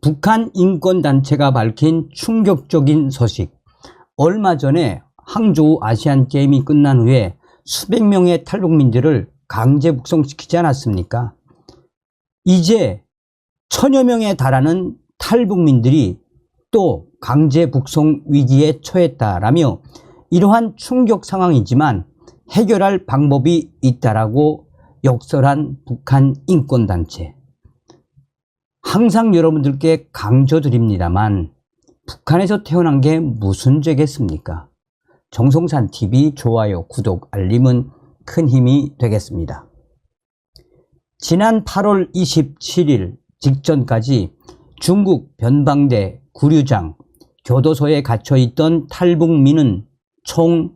북한 인권단체가 밝힌 충격적인 소식. 얼마 전에 항저우 아시안게임이 끝난 후에 수백 명의 탈북민들을 강제 북송시키지 않았습니까? 이제 1000여 명에 달하는 탈북민들이 또 강제 북송 위기에 처했다라며 이러한 충격 상황이지만 해결할 방법이 있다라고 역설한 북한 인권단체. 항상 여러분들께 강조드립니다만 북한에서 태어난 게 무슨 죄겠습니까? 정성산TV 좋아요, 구독, 알림은 큰 힘이 되겠습니다. 지난 8월 27일 직전까지 중국 변방대 구류장 교도소에 갇혀있던 탈북민은 총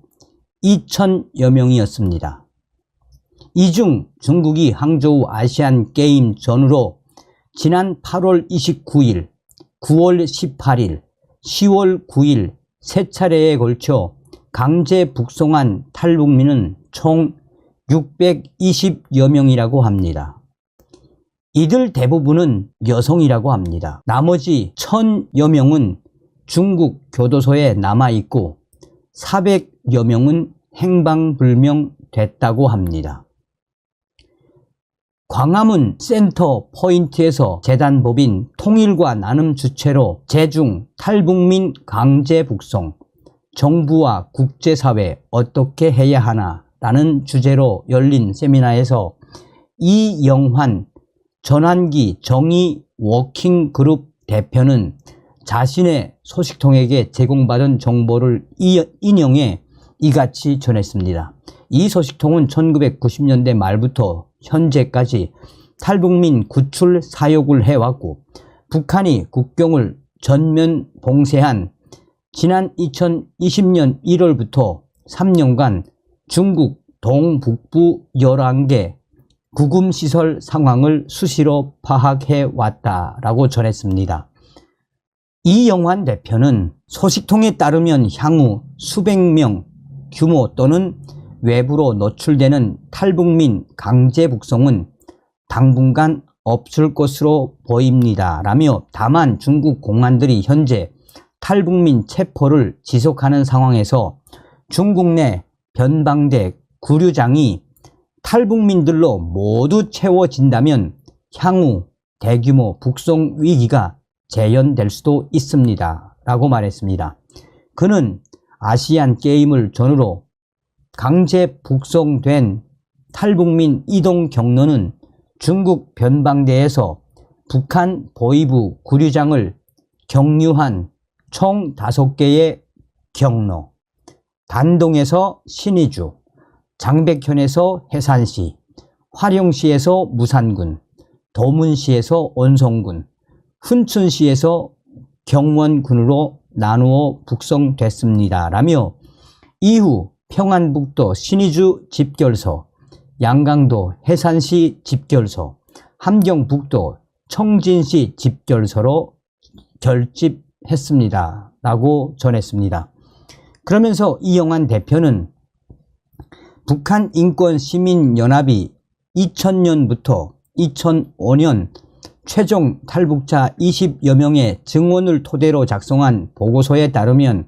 2000여 명이었습니다. 이 중 중국이 항저우 아시안게임 전후로 지난 8월 29일, 9월 18일, 10월 9일 세 차례에 걸쳐 강제 북송한 탈북민은 총 620여 명이라고 합니다. 이들 대부분은 여성이라고 합니다. 나머지 1000여 명은 중국 교도소에 남아있고 400여 명은 행방불명됐다고 합니다. 광화문 센터 포인트에서 재단법인 통일과 나눔 주최로 제중 탈북민 강제 북송, 정부와 국제사회 어떻게 해야 하나 라는 주제로 열린 세미나에서 이영환 전환기 정의 워킹그룹 대표는 자신의 소식통에게 제공받은 정보를 인용해 이같이 전했습니다. 이 소식통은 1990년대 말부터 현재까지 탈북민 구출 사역을 해왔고 북한이 국경을 전면 봉쇄한 지난 2020년 1월부터 3년간 중국 동북부 11개 구금시설 상황을 수시로 파악해 왔다라고 전했습니다. 이영환 대표는 소식통에 따르면 향후 수백 명 규모 또는 외부로 노출되는 탈북민 강제 북송은 당분간 없을 것으로 보입니다 라며 다만 중국 공안들이 현재 탈북민 체포를 지속하는 상황에서 중국 내 변방대 구류장이 탈북민들로 모두 채워진다면 향후 대규모 북송 위기가 재현될 수도 있습니다 라고 말했습니다. 그는 아시안 게임을 전후로 강제 북송된 탈북민 이동 경로는 중국 변방대에서 북한 보이부 구류장을 경유한 총 5개의 경로, 단동에서 신의주, 장백현에서 해산시, 화령시에서 무산군, 도문시에서 온성군, 훈춘시에서 경원군으로 나누어 북송됐습니다 라며 이후 평안북도 신의주 집결소, 양강도 해산시 집결소, 함경북도 청진시 집결소로 결집했습니다 라고 전했습니다. 그러면서 이영환 대표는 북한 인권시민연합이 2000년부터 2005년 최종 탈북자 20여 명의 증언을 토대로 작성한 보고서에 따르면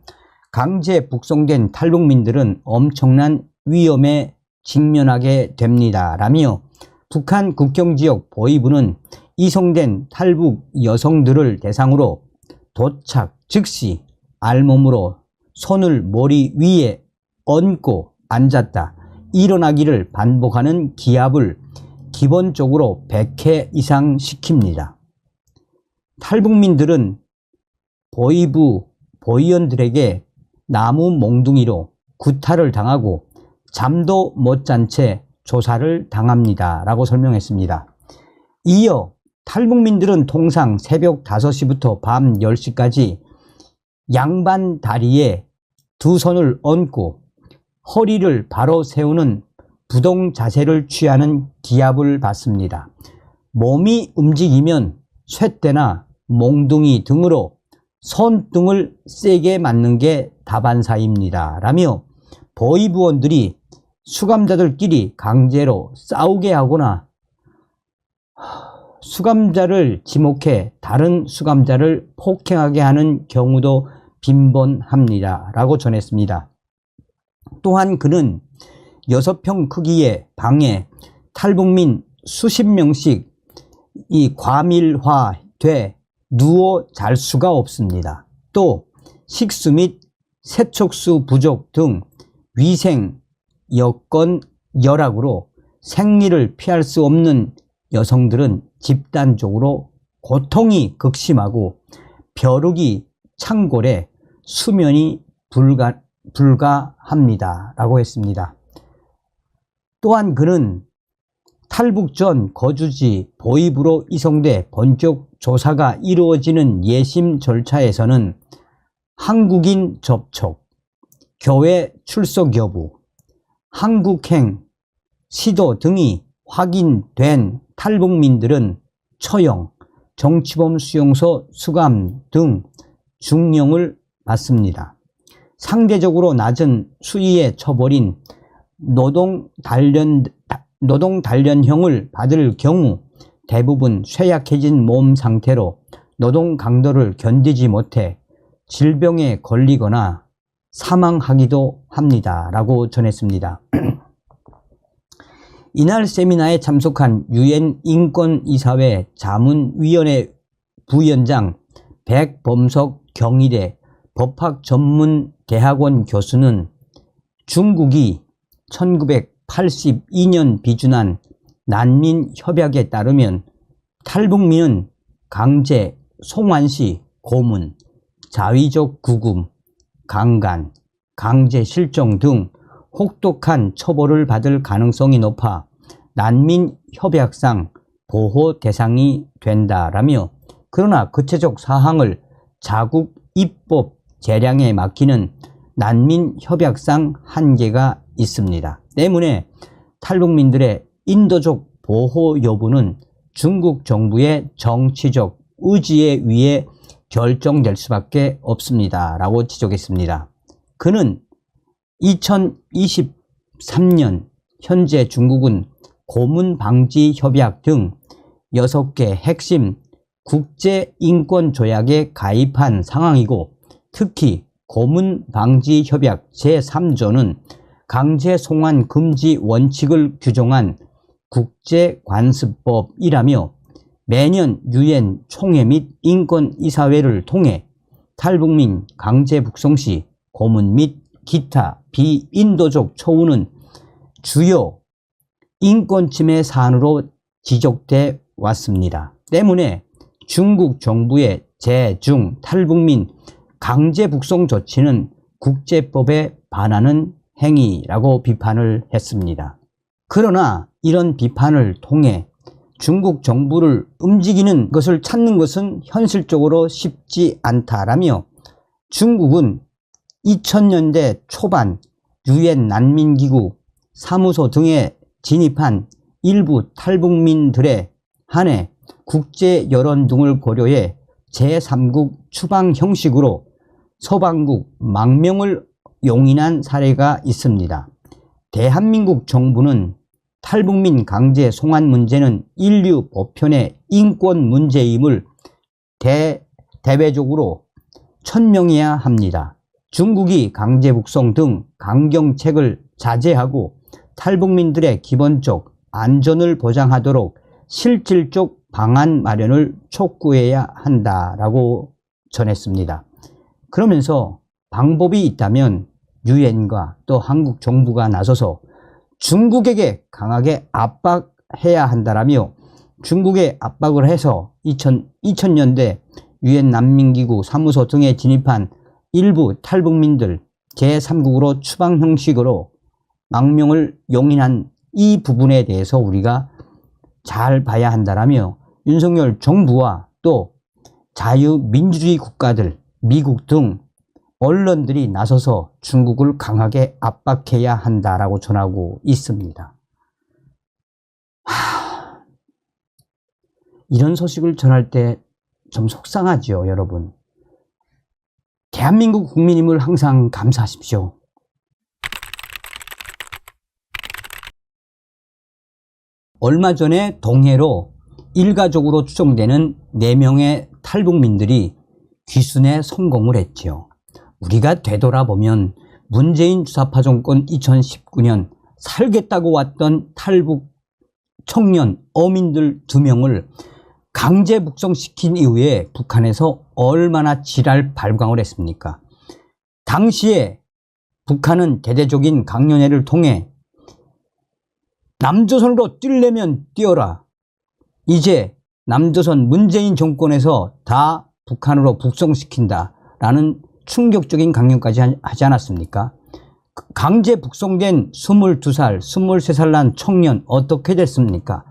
강제 북송된 탈북민들은 엄청난 위험에 직면하게 됩니다 라며 북한 국경지역 보위부는 이송된 탈북 여성들을 대상으로 도착 즉시 알몸으로 손을 머리 위에 얹고 앉았다 일어나기를 반복하는 기합을 기본적으로 100회 이상 시킵니다. 탈북민들은 보위부 보위원들에게 나무 몽둥이로 구타를 당하고 잠도 못 잔 채 조사를 당합니다 라고 설명했습니다. 이어 탈북민들은 통상 새벽 5시부터 밤 10시까지 양반 다리에 두 손을 얹고 허리를 바로 세우는 부동 자세를 취하는 기합을 받습니다. 몸이 움직이면 쇳대나 몽둥이 등으로 손등을 세게 맞는 게 다반사입니다 라며 보위부원들이 수감자들끼리 강제로 싸우게 하거나 수감자를 지목해 다른 수감자를 폭행하게 하는 경우도 빈번합니다. 라고 전했습니다. 또한 그는 6평 크기의 방에 탈북민 수십 명씩 과밀화돼 누워 잘 수가 없습니다. 또 식수 및 세척수 부족 등 위생 여건 열악으로 생리를 피할 수 없는 여성들은 집단적으로 고통이 극심하고 벼룩이 창골에 수면이 불가합니다. 라고 했습니다. 또한 그는 탈북 전 거주지 보입으로 이송돼 본격 조사가 이루어지는 예심 절차에서는 한국인 접촉, 교회 출석 여부, 한국행 시도 등이 확인된 탈북민들은 처형, 정치범 수용소 수감 등 중형을 받습니다. 상대적으로 낮은 수위의 처벌인 노동 단련형을 받을 경우 대부분 쇠약해진 몸 상태로 노동 강도를 견디지 못해 질병에 걸리거나 사망하기도 합니다. 라고 전했습니다. 이날 세미나에 참석한 유엔 인권이사회 자문위원회 부위원장 백범석 경희대 법학전문대학원 교수는 중국이 1982년 비준한 난민협약에 따르면 탈북민은 강제 송환시 고문, 자위적 구금, 강간, 강제 실종 등 혹독한 처벌을 받을 가능성이 높아 난민협약상 보호 대상이 된다라며, 그러나 구체적 사항을 자국 입법 재량에 맡기는 난민협약상 한계가 있습니다. 때문에 탈북민들의 인도적 보호 여부는 중국 정부의 정치적 의지에 의해 결정될 수밖에 없습니다. 라고 지적했습니다. 그는 2023년 현재 중국은 고문방지협약 등 6개 핵심 국제인권조약에 가입한 상황이고, 특히 고문방지협약 제3조는 강제송환 금지 원칙을 규정한 국제관습법이라며 매년 유엔 총회 및 인권이사회를 통해 탈북민 강제 북송 시 고문 및 기타 비인도적 처우는 주요 인권침해 사안으로 지적돼 왔습니다. 때문에 중국 정부의 제-중 탈북민 강제 북송 조치는 국제법에 반하는 행위라고 비판을 했습니다. 그러나 이런 비판을 통해 중국 정부를 움직이는 것을 찾는 것은 현실적으로 쉽지 않다라며, 중국은 2000년대 초반 유엔 난민기구 사무소 등에 진입한 일부 탈북민들에 한해 국제 여론 등을 고려해 제3국 추방 형식으로 서방국 망명을 용인한 사례가 있습니다. 대한민국 정부는 탈북민 강제 송환 문제는 인류 보편의 인권 문제임을 대외적으로 천명해야 합니다. 중국이 강제 북송 등 강경책을 자제하고 탈북민들의 기본적 안전을 보장하도록 실질적 방안 마련을 촉구해야 한다라고 전했습니다. 그러면서 방법이 있다면 유엔과 또 한국 정부가 나서서 중국에게 강하게 압박해야 한다라며, 중국에 압박을 해서 2000년대 유엔 난민기구 사무소 등에 진입한 일부 탈북민들 제3국으로 추방 형식으로 망명을 용인한 이 부분에 대해서 우리가 잘 봐야 한다라며, 윤석열 정부와 또 자유민주주의 국가들, 미국 등 언론들이 나서서 중국을 강하게 압박해야 한다라고 전하고 있습니다. 이런 소식을 전할 때 좀 속상하죠, 여러분. 대한민국 국민임을 항상 감사하십시오. 얼마 전에 동해로 일가족으로 추정되는 4명의 탈북민들이 귀순에 성공을 했지요. 우리가 되돌아보면 문재인 주사파 정권 2019년 살겠다고 왔던 탈북 청년 어민들 2명을 강제 북송시킨 이후에 북한에서 얼마나 지랄 발광을 했습니까? 당시에 북한은 대대적인 강연회를 통해 남조선으로 뛰려면 뛰어라. 이제 남조선 문재인 정권에서 다 북한으로 북송시킨다 라는 충격적인 강연까지 하지 않았습니까? 강제 북송된 22살, 23살 난 청년 어떻게 됐습니까?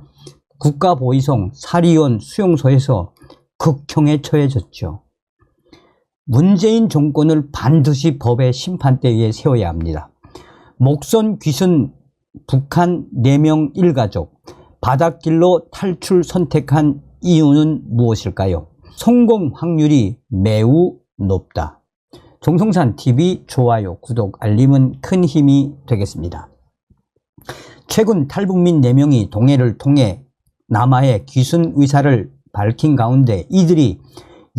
국가보위성 사리원 수용소에서 극형에 처해졌죠. 문재인 정권을 반드시 법의 심판대에 의해 세워야 합니다. 목선 귀순 북한 4명 일가족 바닷길로 탈출 선택한 이유는 무엇일까요? 성공 확률이 매우 높다. 종성산TV 좋아요, 구독, 알림은 큰 힘이 되겠습니다. 최근 탈북민 4명이 동해를 통해 남하의 귀순 의사를 밝힌 가운데 이들이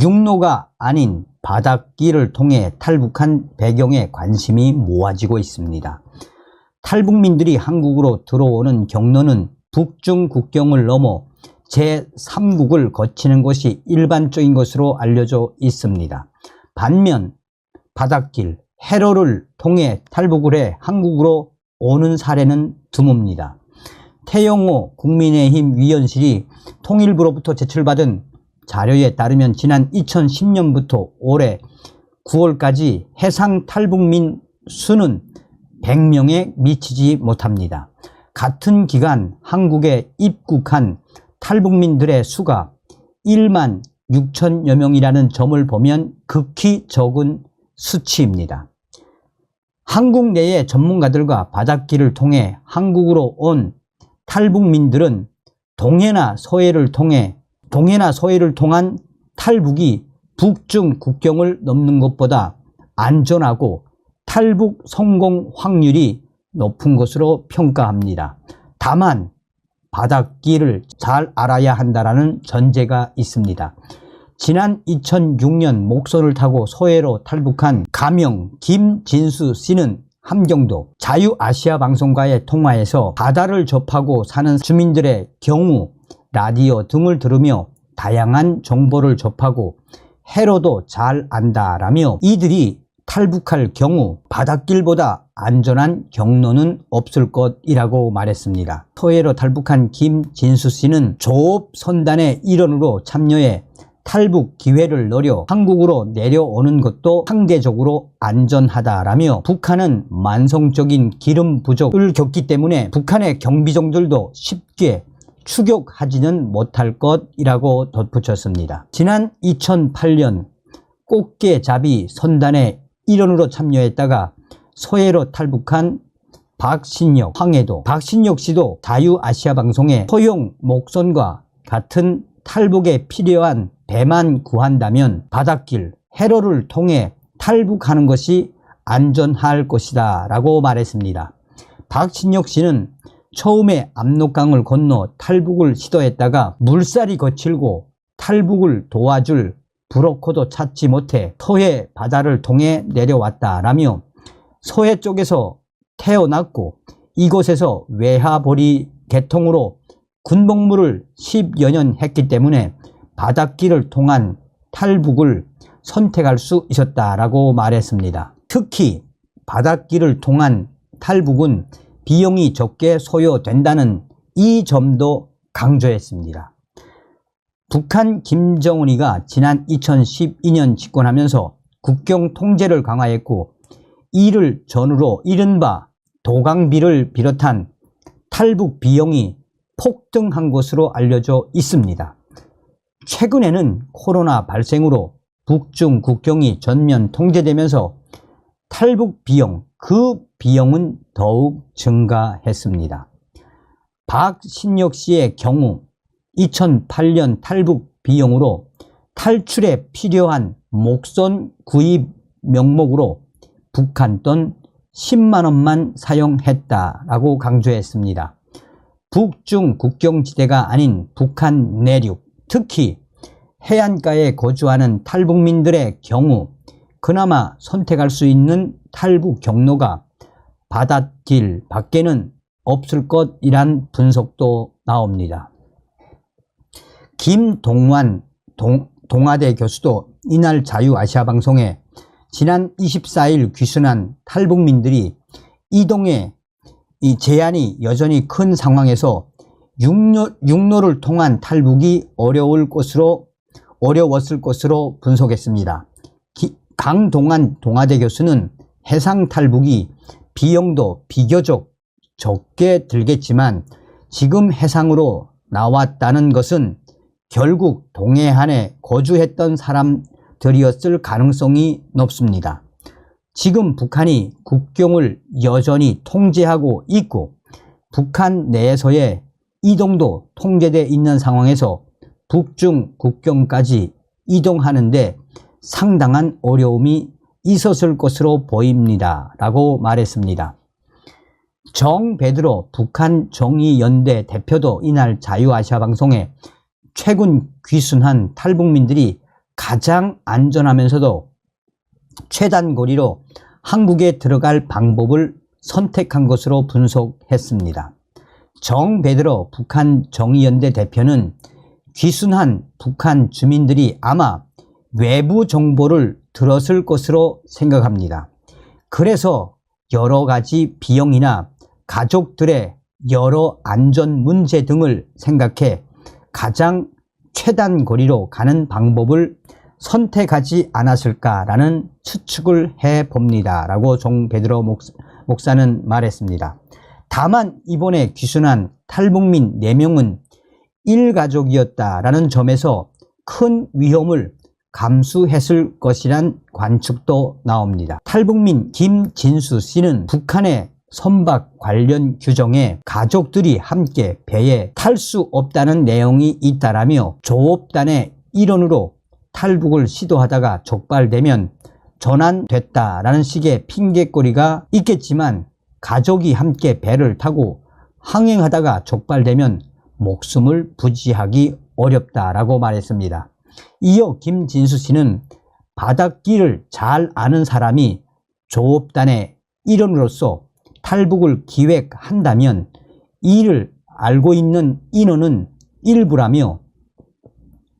육로가 아닌 바닷길을 통해 탈북한 배경에 관심이 모아지고 있습니다. 탈북민들이 한국으로 들어오는 경로는 북중 국경을 넘어 제3국을 거치는 것이 일반적인 것으로 알려져 있습니다. 반면 바닷길, 해로를 통해 탈북을 해 한국으로 오는 사례는 드뭅니다. 태영호 국민의힘 위원실이 통일부로부터 제출받은 자료에 따르면 지난 2010년부터 올해 9월까지 해상 탈북민 수는 100명에 미치지 못합니다. 같은 기간 한국에 입국한 탈북민들의 수가 1만 6천여 명이라는 점을 보면 극히 적은 수치입니다. 한국 내의 전문가들과 바닷길을 통해 한국으로 온 탈북민들은 동해나 서해를 통한 탈북이 북중 국경을 넘는 것보다 안전하고 탈북 성공 확률이 높은 것으로 평가합니다. 다만 바닷길을 잘 알아야 한다는 전제가 있습니다. 지난 2006년 목선을 타고 서해로 탈북한 가명 김진수 씨는 함경도 자유아시아방송과의 통화에서 바다를 접하고 사는 주민들의 경우 라디오 등을 들으며 다양한 정보를 접하고 해로도 잘 안다라며 이들이 탈북할 경우 바닷길보다 안전한 경로는 없을 것이라고 말했습니다. 서해로 탈북한 김진수 씨는 조업 선단의 일원으로 참여해 탈북 기회를 노려 한국으로 내려오는 것도 상대적으로 안전하다라며 북한은 만성적인 기름 부족을 겪기 때문에 북한의 경비정들도 쉽게 추격하지는 못할 것이라고 덧붙였습니다. 지난 2008년 꽃게잡이 선단의 일원으로 참여했다가 서해로 탈북한 박신혁, 황해도 박신혁 씨도 자유아시아방송의 소형 목선과 같은 탈북에 필요한 배만 구한다면 바닷길, 해로를 통해 탈북하는 것이 안전할 것이다 라고 말했습니다. 박신혁 씨는 처음에 압록강을 건너 탈북을 시도했다가 물살이 거칠고 탈북을 도와줄 브로커도 찾지 못해 서해 바다를 통해 내려왔다라며 서해 쪽에서 태어났고 이곳에서 외화벌이 계통으로 군복무를 10여 년 했기 때문에 바닷길을 통한 탈북을 선택할 수 있었다라고 말했습니다. 특히 바닷길을 통한 탈북은 비용이 적게 소요된다는 이 점도 강조했습니다. 북한 김정은이가 지난 2012년 집권하면서 국경 통제를 강화했고 이를 전후로 이른바 도강비를 비롯한 탈북 비용이 폭등한 것으로 알려져 있습니다. 최근에는 코로나 발생으로 북중 국경이 전면 통제되면서 탈북 비용, 그 비용은 더욱 증가했습니다. 박신혁 씨의 경우 2008년 탈북 비용으로 탈출에 필요한 목선 구입 명목으로 북한 돈 10만 원만 사용했다라고 강조했습니다. 북중 국경지대가 아닌 북한 내륙, 특히 해안가에 거주하는 탈북민들의 경우 그나마 선택할 수 있는 탈북 경로가 바닷길 밖에는 없을 것이란 분석도 나옵니다. 김동완 동아대 교수도 이날 자유아시아방송에 지난 24일 귀순한 탈북민들이 이동에 이 제한이 여전히 큰 상황에서 육로를 통한 탈북이 어려웠을 것으로 분석했습니다. 강동완 동아대 교수는 해상 탈북이 비용도 비교적 적게 들겠지만 지금 해상으로 나왔다는 것은 결국 동해안에 거주했던 사람들이었을 가능성이 높습니다. 지금 북한이 국경을 여전히 통제하고 있고 북한 내에서의 이동도 통제되어 있는 상황에서 북중 국경까지 이동하는데 상당한 어려움이 있었을 것으로 보입니다. 라고 말했습니다. 정베드로 북한 정의연대 대표도 이날 자유아시아방송에 최근 귀순한 탈북민들이 가장 안전하면서도 최단거리로 한국에 들어갈 방법을 선택한 것으로 분석했습니다. 정베드로 북한 정의연대 대표는 귀순한 북한 주민들이 아마 외부 정보를 들었을 것으로 생각합니다. 그래서 여러 가지 비용이나 가족들의 여러 안전 문제 등을 생각해 가장 최단 거리로 가는 방법을 선택하지 않았을까라는 추측을 해봅니다. 라고 정베드로 목사는 말했습니다. 다만 이번에 귀순한 탈북민 4명은 일가족이었다라는 점에서 큰 위험을 감수했을 것이란 관측도 나옵니다. 탈북민 김진수 씨는 북한의 선박 관련 규정에 가족들이 함께 배에 탈 수 없다는 내용이 있다라며 조업단의 일원으로 탈북을 시도하다가 적발되면 전환됐다라는 식의 핑계거리가 있겠지만 가족이 함께 배를 타고 항행하다가 적발되면 목숨을 부지하기 어렵다라고 말했습니다. 이어 김진수 씨는 바닷길을 잘 아는 사람이 조업단의 일원으로서 탈북을 기획한다면 이를 알고 있는 인원은 일부라며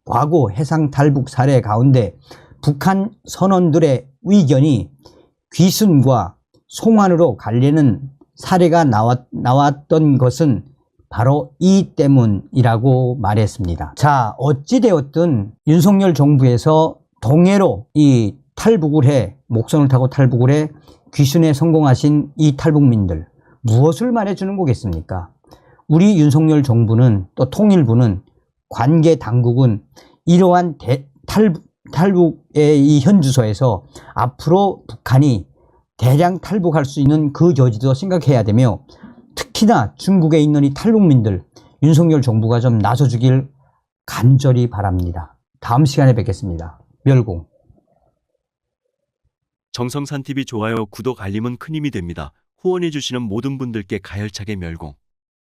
과거 해상 탈북 사례 가운데 북한 선원들의 의견이 귀순과 송환으로 가려는 사례가 나왔던 것은 바로 이 때문이라고 말했습니다. 자, 어찌되었든 윤석열 정부에서 동해로 이 탈북을 해, 목선을 타고 탈북을 해 귀순에 성공하신 이 탈북민들 무엇을 말해주는 거겠습니까? 우리 윤석열 정부는 또 통일부는 관계 당국은 이러한 탈북의 이 현주소에서 앞으로 북한이 대량 탈북할 수 있는 그 여지도 생각해야 되며 특히나 중국에 있는 이 탈북민들 윤석열 정부가 좀 나서주길 간절히 바랍니다. 다음 시간에 뵙겠습니다. 멸공. 정성산TV 좋아요, 구독, 알림은 큰 힘이 됩니다. 후원해주시는 모든 분들께 가열차게 멸공.